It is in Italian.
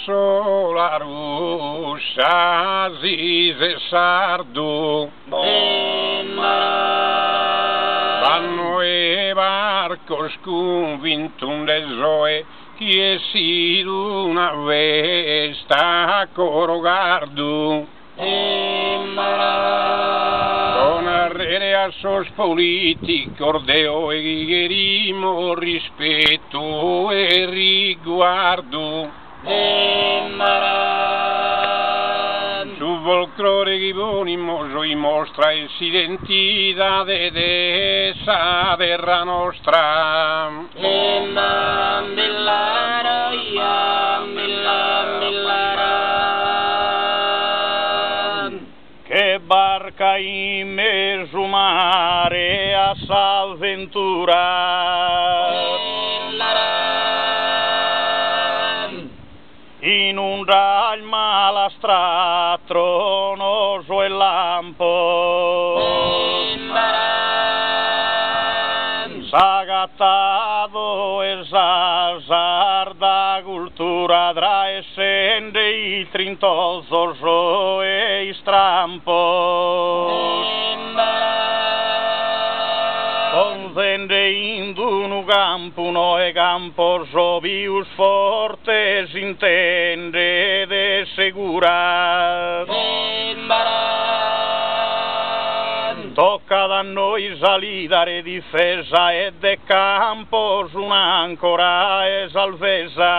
sola russa zise sardu vanno e barcos convintum de zoe che si una vesta corogardu con arrere a sos politicos deo e guerimo rispetto e riguardo su folclore che bonimo y mostra es identidade de esa terra nostra che barca in mezzo mare a s'avventura inunda il malastratro noso e lampo s'agattado e s'asarda cultura tra essende i trintoso e strampo consende in un campo no e campo sobius fortes intende de segura tocca da noi salidare difesa e de campos un'ancora e salvezza